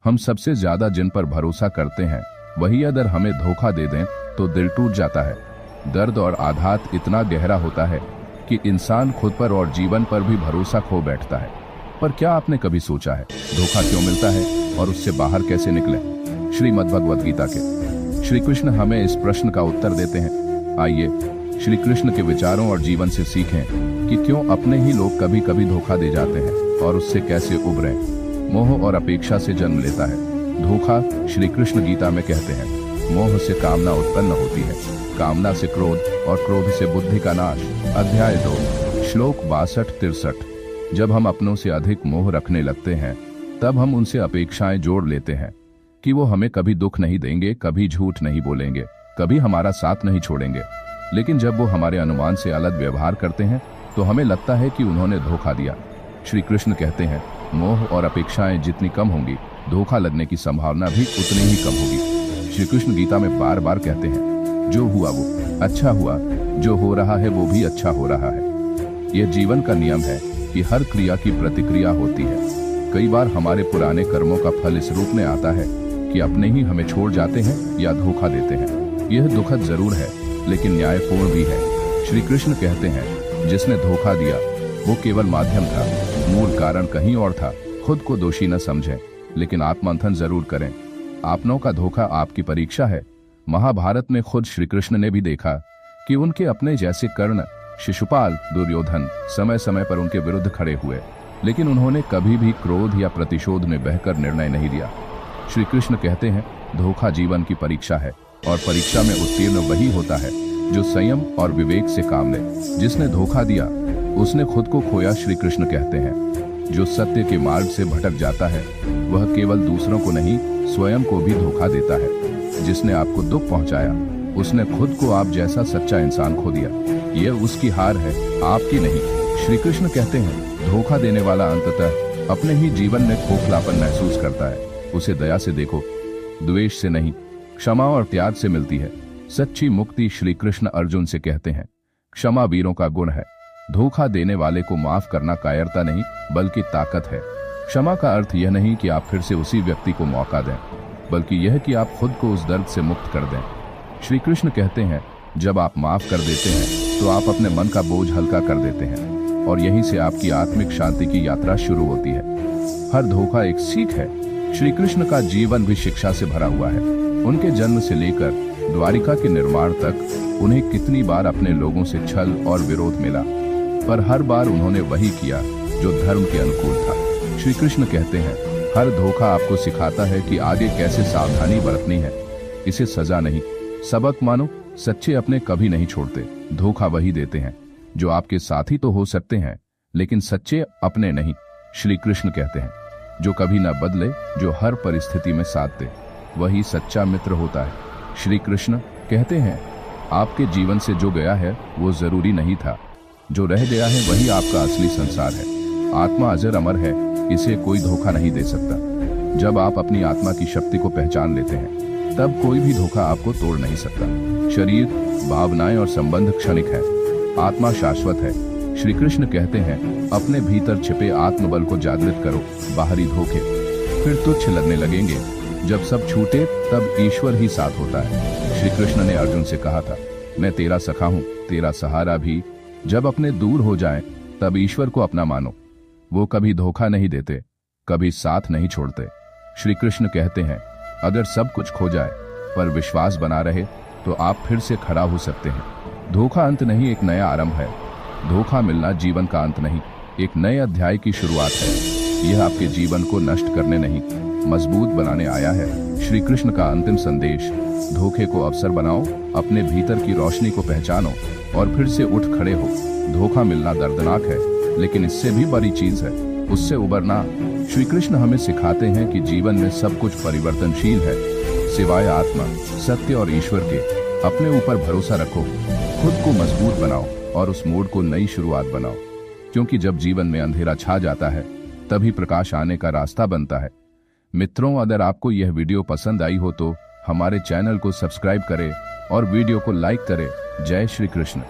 हम सबसे ज्यादा जिन पर भरोसा करते हैं वही अगर हमें धोखा दे दें तो दिल टूट जाता है। दर्द और आघात इतना गहरा होता है कि इंसान खुद पर और जीवन पर भी भरोसा खो बैठता है। पर क्या आपने कभी सोचा है धोखा क्यों मिलता है और उससे बाहर कैसे निकले? श्रीमद् भगवद गीता के श्री कृष्ण हमें इस प्रश्न का उत्तर देते हैं। आइए श्री कृष्ण के विचारों और जीवन से सीखें कि क्यों अपने ही लोग कभी कभी धोखा दे जाते हैं और उससे कैसे उबरें। मोह और अपेक्षा से जन्म लेता है धोखा। श्री कृष्ण गीता में कहते हैं, मोह से कामना उत्पन्न होती है, कामना से क्रोध और क्रोध से बुद्धि का नाश। अध्याय 2 श्लोक 62-63। जब हम अपनों से अधिक मोह रखने लगते हैं तब हम उनसे अपेक्षाएं जोड़ लेते हैं कि वो हमें कभी दुख नहीं देंगे, कभी झूठ नहीं बोलेंगे, कभी हमारा साथ नहीं छोड़ेंगे। लेकिन जब वो हमारे अनुमान से अलग व्यवहार करते हैं तो हमें लगता है कि उन्होंने धोखा दिया। श्री कृष्ण कहते हैं, मोह और अपेक्षाएं जितनी कम होंगी धोखा लगने की संभावना भी उतनी ही कम होगी। श्री कृष्ण गीता में बार बार कहते हैं, जो हुआ वो अच्छा हुआ, जो हो रहा है वो भी अच्छा हो रहा है। यह जीवन का नियम है कि हर क्रिया की प्रतिक्रिया होती है। कई बार हमारे पुराने कर्मों का फल इस रूप में आता है कि अपने ही हमें छोड़ जाते हैं या धोखा देते हैं। यह दुखद जरूर है लेकिन न्यायपूर्ण भी है। श्री कृष्ण कहते हैं, जिसने धोखा दिया वो केवल माध्यम था, मूल कारण कहीं और था। खुद को दोषी न समझें लेकिन आत्ममंथन जरूर करें। आपनों का धोखा आपकी परीक्षा है। महाभारत में खुद श्री कृष्ण ने भी देखा कि उनके अपने जैसे कर्ण, शिशुपाल, दुर्योधन समय समय पर उनके विरुद्ध खड़े हुए, लेकिन उन्होंने कभी भी क्रोध या प्रतिशोध में बहकर निर्णय नहीं लिया। श्री कृष्ण कहते हैं, धोखा जीवन की परीक्षा है और परीक्षा में उत्तीर्ण वही होता है जो संयम और विवेक से काम ले। जिसने धोखा दिया उसने खुद को खोया। श्री कृष्ण कहते हैं, जो सत्य के मार्ग से भटक जाता है वह केवल दूसरों को नहीं स्वयं को भी धोखा देता है। जिसने आपको दुख पहुंचाया उसने खुद को आप जैसा सच्चा इंसान खो दिया। यह उसकी हार है, आपकी नहीं। श्री कृष्ण कहते हैं, धोखा देने वाला अंततः अपने ही जीवन में खोखलापन महसूस करता है। उसे दया से देखो, द्वेष से नहीं, क्षमा और त्याग से मिलती है सच्ची मुक्ति। श्री कृष्ण अर्जुन से कहते हैं, क्षमा वीरों का गुण है। धोखा देने वाले को माफ करना कायरता नहीं बल्कि ताकत है। क्षमा का अर्थ यह नहीं कि आप फिर से उसी व्यक्ति को मौका दें, बल्कि यह कि आप खुद को उस दर्द से मुक्त कर दें। श्री कृष्ण कहते हैं, जब आप माफ कर देते हैं तो आप अपने मन का बोझ हल्का कर देते हैं और यहीं से आपकी आत्मिक शांति की यात्रा शुरू होती है। हर धोखा एक सीख है। श्री कृष्ण का जीवन भी शिक्षा से भरा हुआ है। उनके जन्म से लेकर द्वारिका के निर्माण तक उन्हें कितनी बार अपने लोगों से छल और विरोध मिला, पर हर बार उन्होंने वही किया जो धर्म के अनुकूल था। श्री कृष्ण कहते हैं, हर धोखा आपको सिखाता है कि आगे कैसे सावधानी बरतनी है। इसे सजा नहीं, सबक मानो। सच्चे अपने कभी नहीं छोड़ते, धोखा वही देते हैं जो आपके साथी तो हो सकते हैं लेकिन सच्चे अपने नहीं। श्री कृष्ण कहते हैं, जो कभी न बदले, जो हर परिस्थिति में साथ दे, वही सच्चा मित्र होता है। श्री कृष्ण कहते हैं, आपके जीवन से जो गया है वो जरूरी नहीं था, जो रह गया है वही आपका असली संसार है। आत्मा अजर अमर है, इसे कोई धोखा नहीं दे सकता। जब आप अपनी आत्मा की शक्ति को पहचान लेते हैं तब कोई भी धोखा आपको तोड़ नहीं सकता। शरीर, भावनाएं और संबंध क्षणिक है, आत्मा शाश्वत है। श्री कृष्ण कहते हैं, अपने भीतर छिपे आत्मबल को जागृत करो, बाहरी धोखे फिर तुच्छ लगने लगेंगे। जब सब छूटे तब ईश्वर ही साथ होता है। श्री कृष्ण ने अर्जुन से कहा था, मैं तेरा सखा हूँ, तेरा सहारा भी। जब अपने दूर हो जाएं तब ईश्वर को अपना मानो। वो कभी धोखा नहीं देते, कभी साथ नहीं छोड़ते। श्री कृष्ण कहते हैं, अगर सब कुछ खो जाए पर विश्वास बना रहे तो आप फिर से खड़ा हो सकते हैं। धोखा अंत नहीं, एक नया आरंभ है। धोखा मिलना जीवन का अंत नहीं, एक नए अध्याय की शुरुआत है। यह आपके जीवन को नष्ट करने नहीं, मजबूत बनाने आया है। श्री कृष्ण का अंतिम संदेश, धोखे को अवसर बनाओ, अपने भीतर की रोशनी को पहचानो और फिर से उठ खड़े हो। धोखा मिलना दर्दनाक है लेकिन इससे भी बड़ी चीज है उससे उबरना। श्री कृष्ण हमें सिखाते हैं कि जीवन में सब कुछ परिवर्तनशील है सिवाय आत्मा, सत्य और ईश्वर के। अपने ऊपर भरोसा रखो, खुद को मजबूत बनाओ और उस मोड़ को नई शुरुआत बनाओ, क्योंकि जब जीवन में अंधेरा छा जाता है तभी प्रकाश आने का रास्ता बनता है। मित्रों, अगर आपको यह वीडियो पसंद आई हो तो हमारे चैनल को सब्सक्राइब करें और वीडियो को लाइक करें। जय श्री कृष्ण।